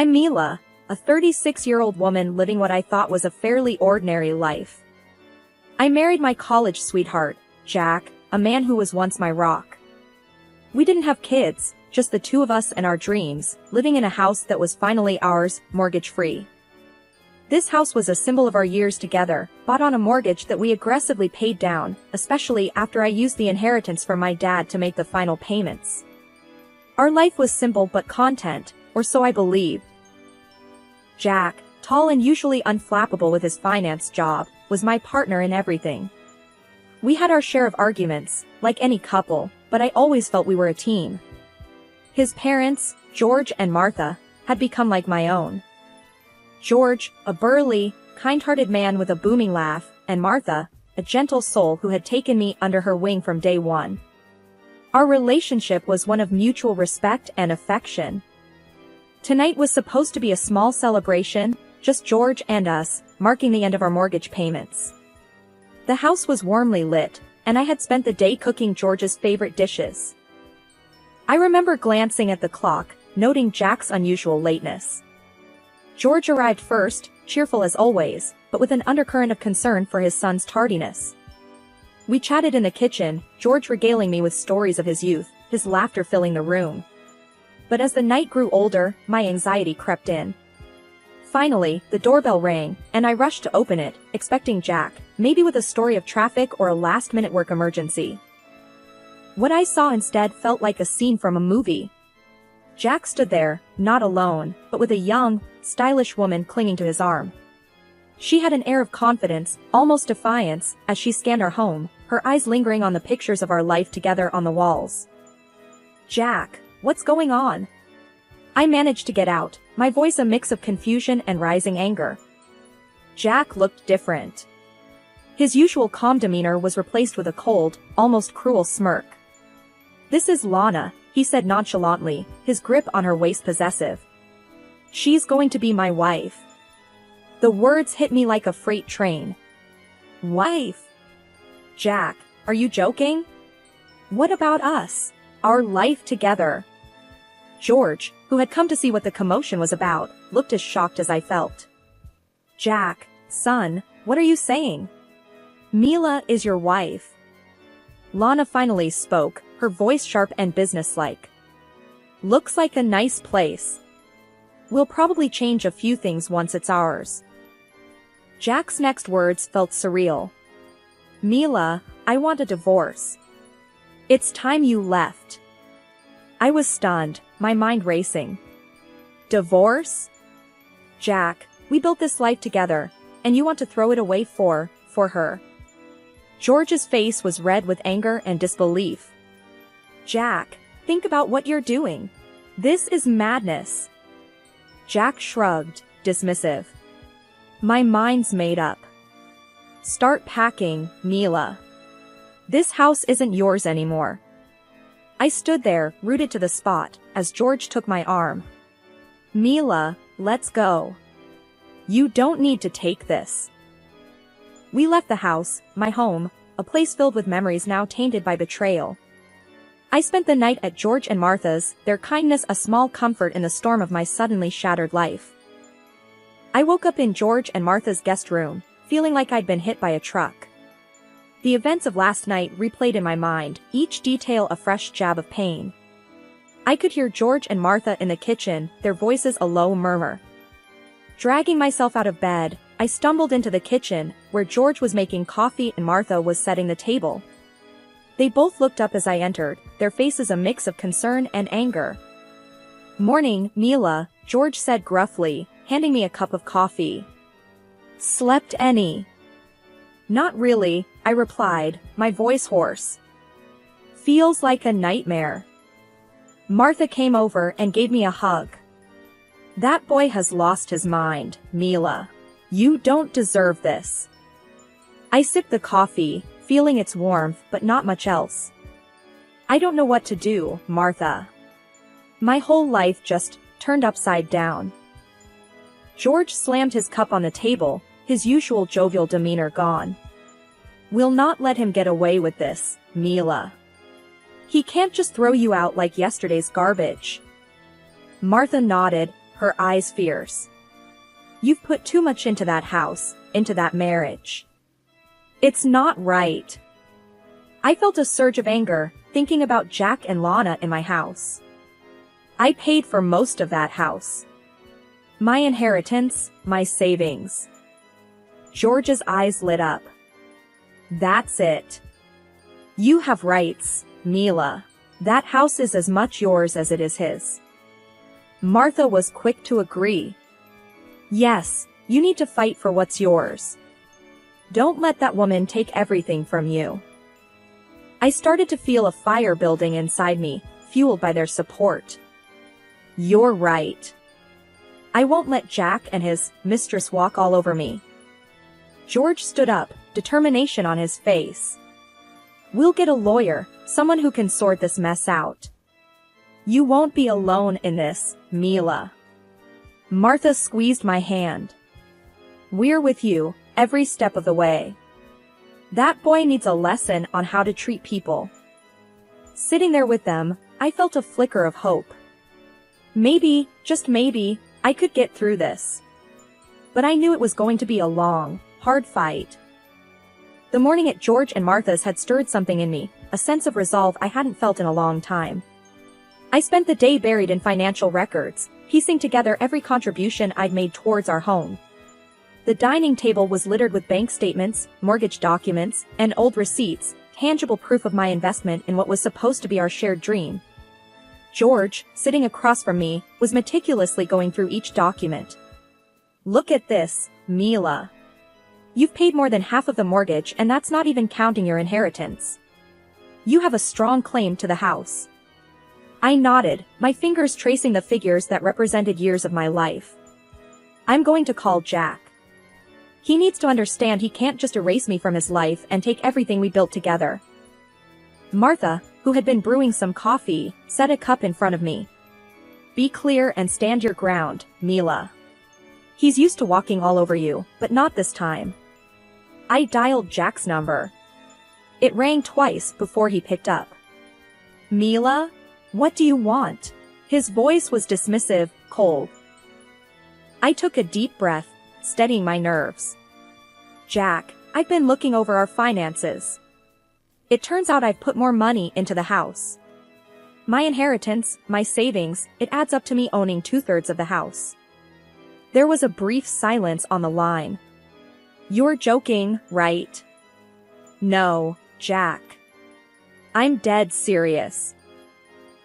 I'm Mila, a 36-year-old woman living what I thought was a fairly ordinary life. I married my college sweetheart, Jack, a man who was once my rock. We didn't have kids, just the two of us and our dreams, living in a house that was finally ours, mortgage-free. This house was a symbol of our years together, bought on a mortgage that we aggressively paid down, especially after I used the inheritance from my dad to make the final payments. Our life was simple but content, or so I believed. Jack, tall and usually unflappable with his finance job, was my partner in everything. We had our share of arguments, like any couple, but I always felt we were a team. His parents, George and Martha, had become like my own. George, a burly, kind-hearted man with a booming laugh, and Martha, a gentle soul who had taken me under her wing from day one. Our relationship was one of mutual respect and affection. Tonight was supposed to be a small celebration, just George and us, marking the end of our mortgage payments. The house was warmly lit, and I had spent the day cooking George's favorite dishes. I remember glancing at the clock, noting Jack's unusual lateness. George arrived first, cheerful as always, but with an undercurrent of concern for his son's tardiness. We chatted in the kitchen, George regaling me with stories of his youth, his laughter filling the room. But as the night grew older, my anxiety crept in. Finally, the doorbell rang, and I rushed to open it, expecting Jack, maybe with a story of traffic or a last-minute work emergency. What I saw instead felt like a scene from a movie. Jack stood there, not alone, but with a young, stylish woman clinging to his arm. She had an air of confidence, almost defiance, as she scanned our home, her eyes lingering on the pictures of our life together on the walls. "Jack, what's going on?" I managed to get out, my voice a mix of confusion and rising anger. Jack looked different. His usual calm demeanor was replaced with a cold, almost cruel smirk. "This is Lana," he said nonchalantly, his grip on her waist possessive. "She's going to be my wife." The words hit me like a freight train. Wife? Jack, are you joking? What about us? Our life together? George, who had come to see what the commotion was about, looked as shocked as I felt. "Jack, son, what are you saying? Mila is your wife." Lana finally spoke, her voice sharp and businesslike. "Looks like a nice place. We'll probably change a few things once it's ours." Jack's next words felt surreal. "Mila, I want a divorce. It's time you left." I was stunned, my mind racing. "Divorce? Jack, we built this life together, and you want to throw it away for her?" George's face was red with anger and disbelief. "Jack, think about what you're doing. This is madness." Jack shrugged, dismissive. "My mind's made up. Start packing, Mila. This house isn't yours anymore." I stood there, rooted to the spot, as George took my arm. "Mila, let's go. You don't need to take this." We left the house, my home, a place filled with memories now tainted by betrayal. I spent the night at George and Martha's, their kindness a small comfort in the storm of my suddenly shattered life. I woke up in George and Martha's guest room, feeling like I'd been hit by a truck. The events of last night replayed in my mind, each detail a fresh jab of pain. I could hear George and Martha in the kitchen, their voices a low murmur. Dragging myself out of bed, I stumbled into the kitchen, where George was making coffee and Martha was setting the table. They both looked up as I entered, their faces a mix of concern and anger. "Morning, Mila," George said gruffly, handing me a cup of coffee. "Slept any?" "Not really," I replied, my voice hoarse. "Feels like a nightmare." Martha came over and gave me a hug. "That boy has lost his mind, Mila. You don't deserve this." I sipped the coffee, feeling its warmth but not much else. "I don't know what to do, Martha. My whole life just turned upside down." George slammed his cup on the table, his usual jovial demeanor gone. "We'll not let him get away with this, Mila. He can't just throw you out like yesterday's garbage." Martha nodded, her eyes fierce. You've put too much into that house, into that marriage. It's not right. I felt a surge of anger, thinking about Jack and Lana in my house. I paid for most of that house. My inheritance, my savings. George's eyes lit up. That's it. You have rights, Mila. That house is as much yours as it is his. Martha was quick to agree. Yes, you need to fight for what's yours. Don't let that woman take everything from you. I started to feel a fire building inside me, fueled by their support. You're right. I won't let Jack and his mistress walk all over me. George stood up, determination on his face. We'll get a lawyer, someone who can sort this mess out. You won't be alone in this, Mila. Martha squeezed my hand. We're with you, every step of the way. That boy needs a lesson on how to treat people. Sitting there with them, I felt a flicker of hope. Maybe, just maybe, I could get through this. But I knew it was going to be a long, hard fight. The morning at George and Martha's had stirred something in me, a sense of resolve I hadn't felt in a long time. I spent the day buried in financial records, piecing together every contribution I'd made towards our home. The dining table was littered with bank statements, mortgage documents, and old receipts, tangible proof of my investment in what was supposed to be our shared dream. George, sitting across from me, was meticulously going through each document. Look at this, Mila. You've paid more than half of the mortgage, and that's not even counting your inheritance. You have a strong claim to the house. I nodded, my fingers tracing the figures that represented years of my life. I'm going to call Jack. He needs to understand he can't just erase me from his life and take everything we built together. Martha, who had been brewing some coffee, set a cup in front of me. Be clear and stand your ground, Mila. He's used to walking all over you, but not this time. I dialed Jack's number. It rang twice before he picked up. Mila? What do you want? His voice was dismissive, cold. I took a deep breath, steadying my nerves. Jack, I've been looking over our finances. It turns out I've put more money into the house. My inheritance, my savings, it adds up to me owning 2/3 of the house. There was a brief silence on the line. You're joking, right? No, Jack. I'm dead serious.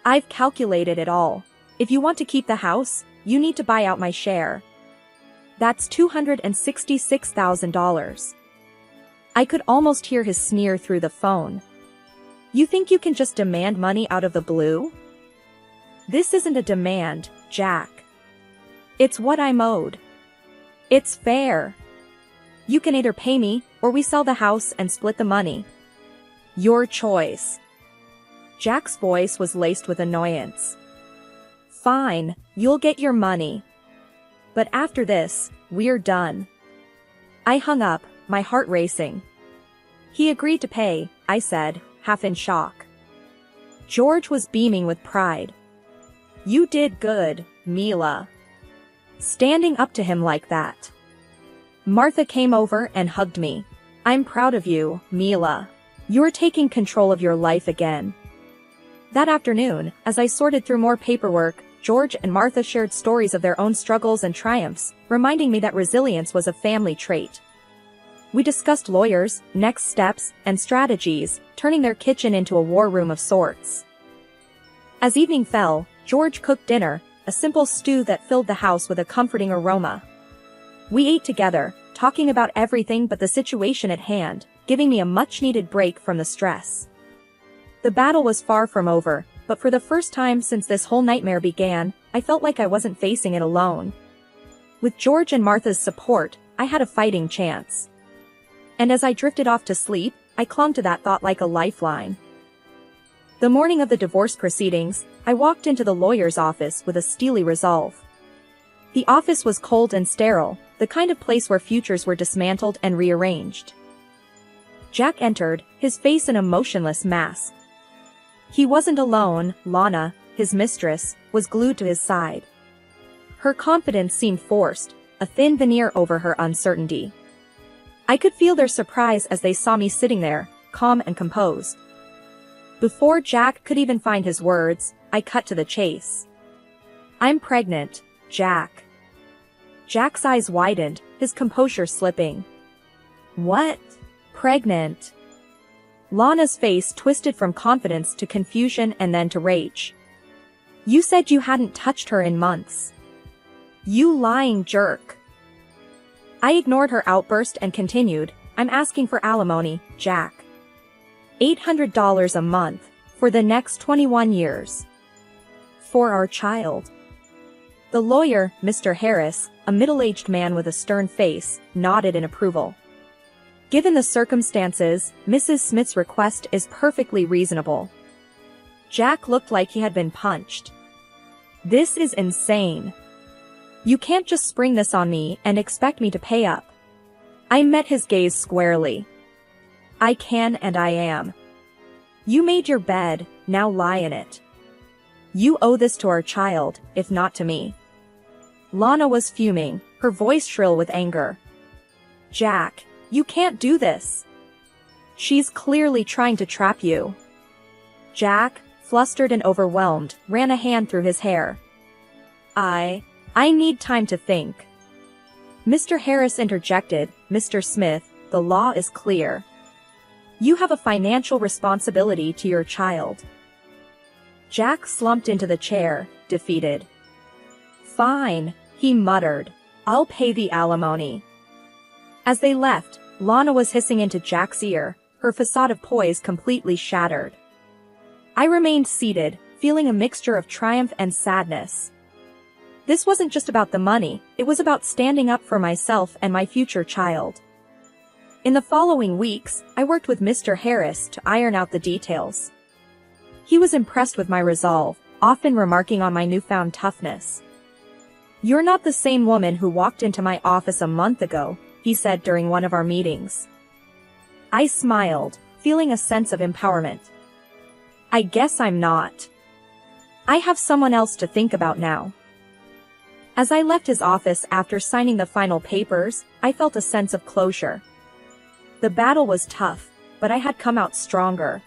I've calculated it all. If you want to keep the house, you need to buy out my share. That's $266,000. I could almost hear his sneer through the phone. You think you can just demand money out of the blue? This isn't a demand, Jack. It's what I'm owed. It's fair. You can either pay me, or we sell the house and split the money. Your choice. Jack's voice was laced with annoyance. Fine, you'll get your money. But after this, we're done. I hung up, my heart racing. He agreed to pay, I said, half in shock. George was beaming with pride. You did good, Mila. Standing up to him like that. Martha came over and hugged me. I'm proud of you, Mila. You're taking control of your life again. That afternoon, as I sorted through more paperwork, George and Martha shared stories of their own struggles and triumphs, reminding me that resilience was a family trait. We discussed lawyers, next steps, and strategies, turning their kitchen into a war room of sorts. As evening fell, George cooked dinner, a simple stew that filled the house with a comforting aroma. We ate together, talking about everything but the situation at hand, giving me a much-needed break from the stress. The battle was far from over, but for the first time since this whole nightmare began, I felt like I wasn't facing it alone. With George and Martha's support, I had a fighting chance. And as I drifted off to sleep, I clung to that thought like a lifeline. The morning of the divorce proceedings, I walked into the lawyer's office with a steely resolve. The office was cold and sterile, the kind of place where futures were dismantled and rearranged. Jack entered, his face an emotionless mask. He wasn't alone, Lana, his mistress, was glued to his side. Her confidence seemed forced, a thin veneer over her uncertainty. I could feel their surprise as they saw me sitting there, calm and composed. Before Jack could even find his words, I cut to the chase. "I'm pregnant, Jack." Jack's eyes widened, his composure slipping. "What? Pregnant?" Lana's face twisted from confidence to confusion and then to rage. "You said you hadn't touched her in months. You lying jerk." I ignored her outburst and continued, "I'm asking for alimony, Jack. $800 a month, for the next 21 years. For our child." The lawyer, Mr. Harris, a middle-aged man with a stern face, nodded in approval. "Given the circumstances, Mrs. Smith's request is perfectly reasonable." Jack looked like he had been punched. "This is insane. You can't just spring this on me and expect me to pay up." I met his gaze squarely. "I can and I am. You made your bed, now lie in it. You owe this to our child, if not to me." Lana was fuming, her voice shrill with anger. "Jack, you can't do this. She's clearly trying to trap you." Jack, flustered and overwhelmed, ran a hand through his hair. I need time to think." Mr. Harris interjected, "Mr. Smith, the law is clear. You have a financial responsibility to your child." Jack slumped into the chair, defeated. "Fine," he muttered. "I'll pay the alimony." As they left, Lana was hissing into Jack's ear, her facade of poise completely shattered. I remained seated, feeling a mixture of triumph and sadness. This wasn't just about the money, it was about standing up for myself and my future child. In the following weeks, I worked with Mr. Harris to iron out the details. He was impressed with my resolve, often remarking on my newfound toughness. "You're not the same woman who walked into my office a month ago," he said during one of our meetings. I smiled, feeling a sense of empowerment. "I guess I'm not. I have someone else to think about now." As I left his office after signing the final papers, I felt a sense of closure. The battle was tough, but I had come out stronger.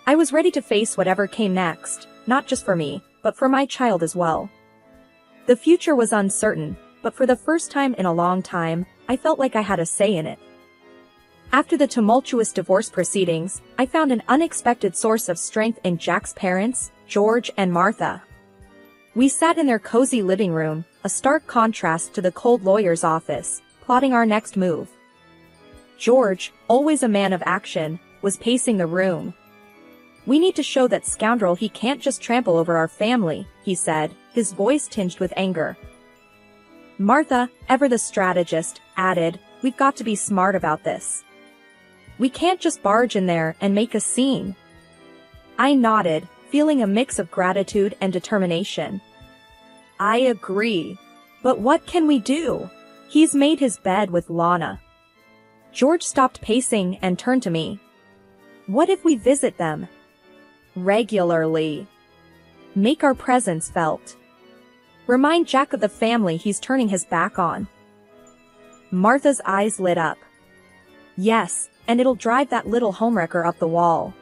I was ready to face whatever came next, not just for me, but for my child as well. The future was uncertain, but for the first time in a long time, I felt like I had a say in it. After the tumultuous divorce proceedings, I found an unexpected source of strength in Jack's parents, George and Martha. We sat in their cozy living room, a stark contrast to the cold lawyer's office, plotting our next move. George, always a man of action, was pacing the room. "We need to show that scoundrel he can't just trample over our family," he said, his voice tinged with anger. Martha, ever the strategist, added, "We've got to be smart about this. We can't just barge in there and make a scene." I nodded, feeling a mix of gratitude and determination. "I agree. But what can we do? He's made his bed with Lana." George stopped pacing and turned to me. "What if we visit them? Regularly. Make our presence felt. Remind Jack of the family he's turning his back on." Martha's eyes lit up. "Yes, and it'll drive that little homewrecker up the wall.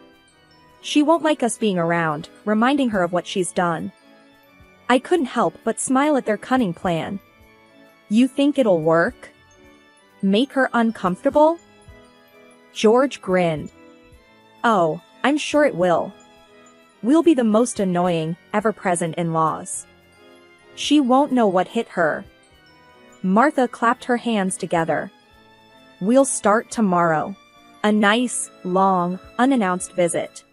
She won't like us being around, reminding her of what she's done." I couldn't help but smile at their cunning plan. "You think it'll work? Make her uncomfortable?" George grinned. "Oh, I'm sure it will. We'll be the most annoying, ever-present in-laws. She won't know what hit her." Martha clapped her hands together. "We'll start tomorrow. A nice, long, unannounced visit."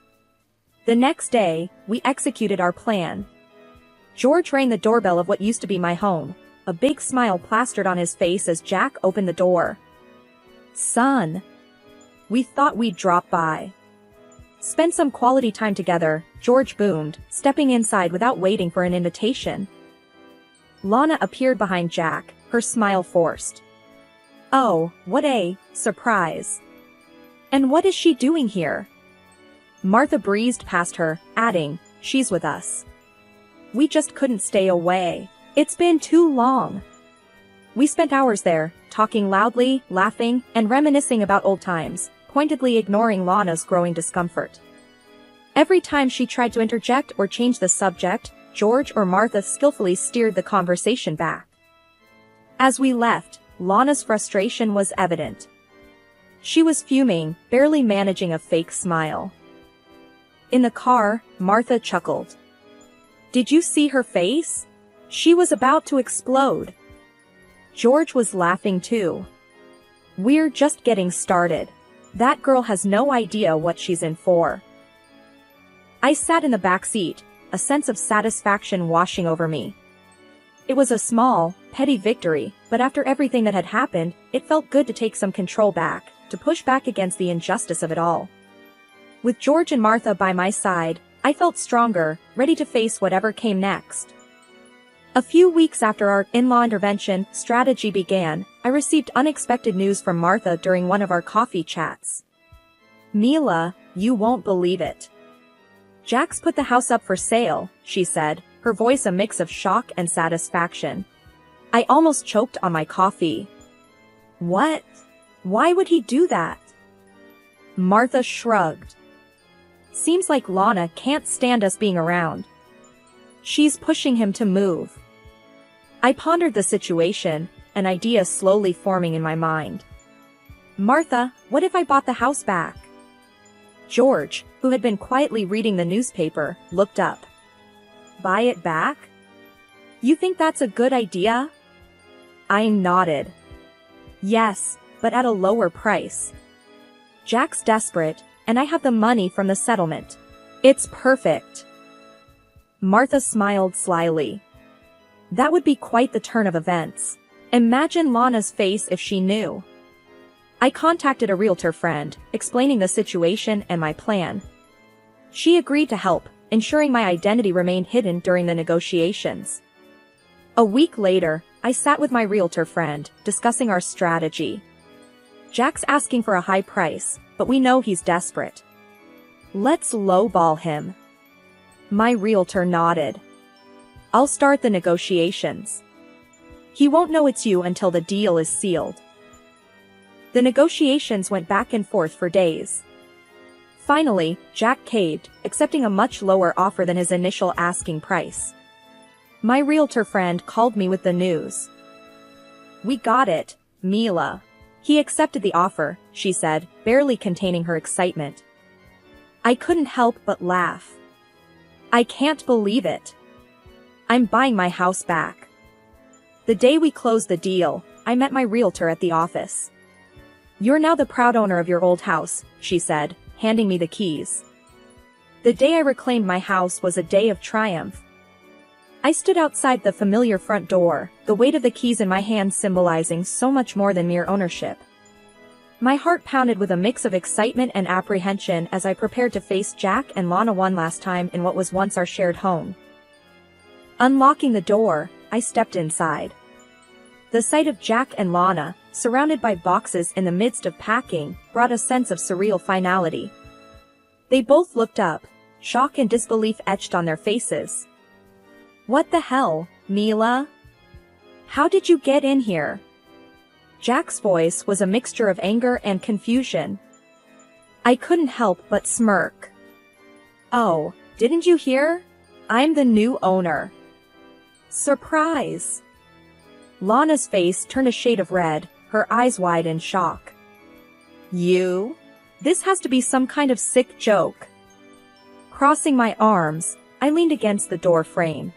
The next day, we executed our plan. George rang the doorbell of what used to be my home, a big smile plastered on his face as Jack opened the door. "Son. We thought we'd drop by. Spend some quality time together," George boomed, stepping inside without waiting for an invitation. Lana appeared behind Jack, her smile forced. "Oh, what a surprise. And what is she doing here?" Martha breezed past her, adding, "She's with us. We just couldn't stay away." It's been too long. We spent hours there, talking loudly, laughing, and reminiscing about old times, pointedly ignoring Lana's growing discomfort. Every time she tried to interject or change the subject, George or Martha skillfully steered the conversation back. As we left, Lana's frustration was evident. She was fuming, barely managing a fake smile. In the car, Martha chuckled. Did you see her face? She was about to explode. George was laughing too. We're just getting started. That girl has no idea what she's in for. I sat in the back seat, a sense of satisfaction washing over me. It was a small, petty victory, but after everything that had happened, it felt good to take some control back, to push back against the injustice of it all. With George and Martha by my side, I felt stronger, ready to face whatever came next. A few weeks after our in-law intervention strategy began, I received unexpected news from Martha during one of our coffee chats. Mila, you won't believe it. Jack's put the house up for sale, she said, her voice a mix of shock and satisfaction. I almost choked on my coffee. What? Why would he do that? Martha shrugged. Seems like Lana can't stand us being around. She's pushing him to move. I pondered the situation, an idea slowly forming in my mind. Martha, what if I bought the house back? George, who had been quietly reading the newspaper, looked up. Buy it back? You think that's a good idea? I nodded. Yes, but at a lower price. Jack's desperate, and I have the money from the settlement. It's perfect. Martha smiled slyly. That would be quite the turn of events. Imagine Lana's face if she knew. I contacted a realtor friend, explaining the situation and my plan. She agreed to help, ensuring my identity remained hidden during the negotiations. A week later, I sat with my realtor friend, discussing our strategy. Jack's asking for a high price, but we know he's desperate. Let's lowball him. My realtor nodded. I'll start the negotiations. He won't know it's you until the deal is sealed. The negotiations went back and forth for days. Finally, Jack caved, accepting a much lower offer than his initial asking price. My realtor friend called me with the news. We got it, Mila. He accepted the offer, she said, barely containing her excitement. I couldn't help but laugh. I can't believe it. I'm buying my house back. The day we closed the deal, I met my realtor at the office. You're now the proud owner of your old house, she said, handing me the keys. The day I reclaimed my house was a day of triumph. I stood outside the familiar front door, the weight of the keys in my hand symbolizing so much more than mere ownership. My heart pounded with a mix of excitement and apprehension as I prepared to face Jack and Lana one last time in what was once our shared home. Unlocking the door, I stepped inside. The sight of Jack and Lana, surrounded by boxes in the midst of packing, brought a sense of surreal finality. They both looked up, shock and disbelief etched on their faces. What the hell, Mila? How did you get in here? Jack's voice was a mixture of anger and confusion. I couldn't help but smirk. Oh, didn't you hear? I'm the new owner. Surprise! Lana's face turned a shade of red, her eyes wide in shock. You? This has to be some kind of sick joke. Crossing my arms, I leaned against the door frame.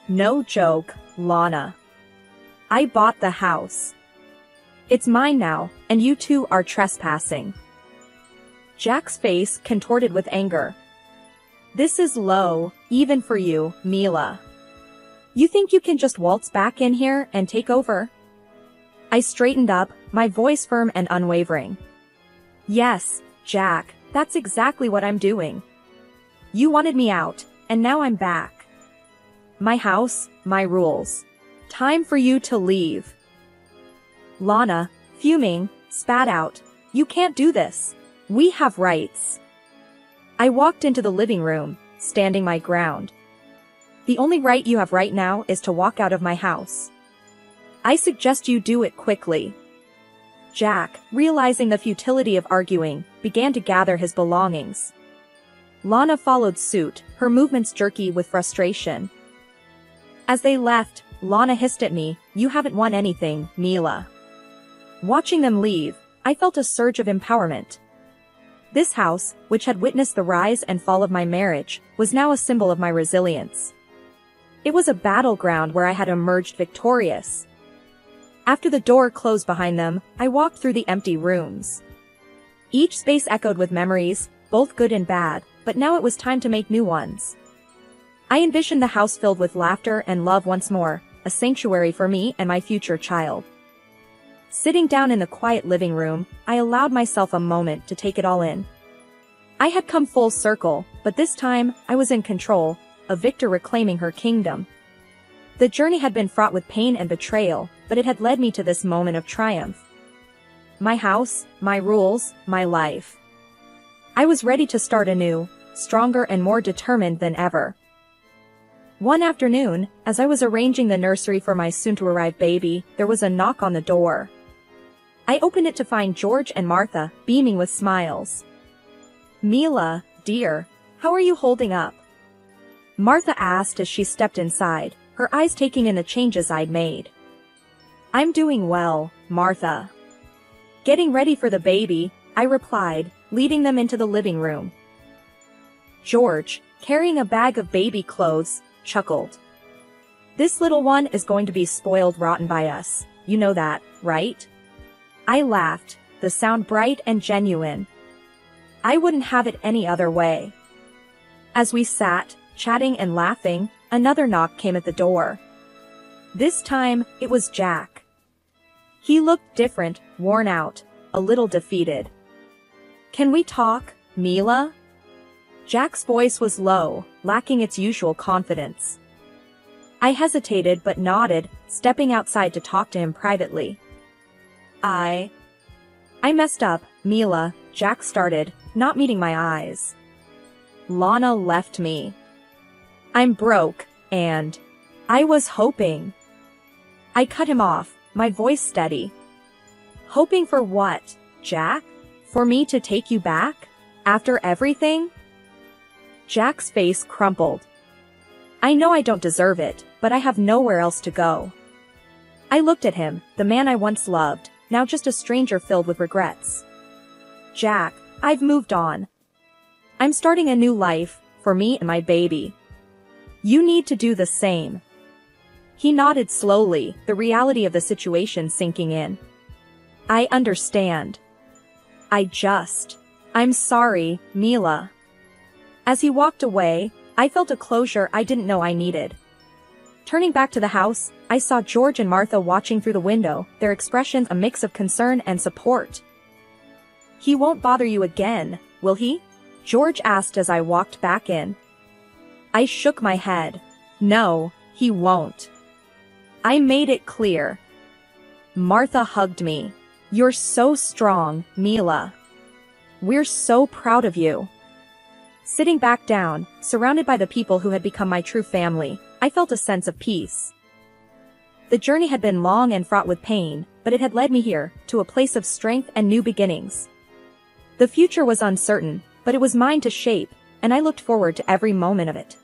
No joke, Lana. I bought the house. It's mine now, and you two are trespassing. Jack's face contorted with anger. This is low, even for you, Mila. You think you can just waltz back in here and take over? I straightened up, my voice firm and unwavering. Yes, Jack, that's exactly what I'm doing. You wanted me out, and now I'm back. My house, my rules. Time for you to leave. Lana, fuming, spat out, You can't do this. We have rights. I walked into the living room, standing my ground. The only right you have right now is to walk out of my house. I suggest you do it quickly." Jack, realizing the futility of arguing, began to gather his belongings. Lana followed suit, her movements jerky with frustration. As they left, Lana hissed at me, "You haven't won anything, Mila." Watching them leave, I felt a surge of empowerment. This house, which had witnessed the rise and fall of my marriage, was now a symbol of my resilience. It was a battleground where I had emerged victorious. After the door closed behind them, I walked through the empty rooms. Each space echoed with memories, both good and bad, but now it was time to make new ones. I envisioned the house filled with laughter and love once more, a sanctuary for me and my future child. Sitting down in the quiet living room, I allowed myself a moment to take it all in. I had come full circle, but this time, I was in control, a victor reclaiming her kingdom. The journey had been fraught with pain and betrayal, but it had led me to this moment of triumph. My house, my rules, my life. I was ready to start anew, stronger and more determined than ever. One afternoon, as I was arranging the nursery for my soon-to-arrive baby, there was a knock on the door. I opened it to find George and Martha, beaming with smiles. "Mila, dear, how are you holding up?" Martha asked as she stepped inside, her eyes taking in the changes I'd made. "I'm doing well, Martha." "Getting ready for the baby," I replied, leading them into the living room. George, carrying a bag of baby clothes, chuckled. "This little one is going to be spoiled rotten by us, you know that, right?" I laughed, the sound bright and genuine. I wouldn't have it any other way. As we sat, chatting and laughing, another knock came at the door. This time, it was Jack. He looked different, worn out, a little defeated. "Can we talk, Mila?" Jack's voice was low, lacking its usual confidence. I hesitated but nodded, stepping outside to talk to him privately. I messed up, Mila," Jack started, not meeting my eyes. "Lana left me. I'm broke, and I was hoping." I cut him off, my voice steady. "Hoping for what, Jack? For me to take you back? After everything?" Jack's face crumpled. "I know I don't deserve it, but I have nowhere else to go." I looked at him, the man I once loved, now just a stranger filled with regrets. "Jack, I've moved on. I'm starting a new life, for me and my baby. You need to do the same." He nodded slowly, the reality of the situation sinking in. "I understand. I'm sorry, Mila." As he walked away, I felt a closure I didn't know I needed. Turning back to the house, I saw George and Martha watching through the window, their expressions a mix of concern and support. "He won't bother you again, will he?" George asked as I walked back in. I shook my head. "No, he won't. I made it clear." Martha hugged me. "You're so strong, Mila. We're so proud of you." Sitting back down, surrounded by the people who had become my true family, I felt a sense of peace. The journey had been long and fraught with pain, but it had led me here, to a place of strength and new beginnings. The future was uncertain, but it was mine to shape, and I looked forward to every moment of it.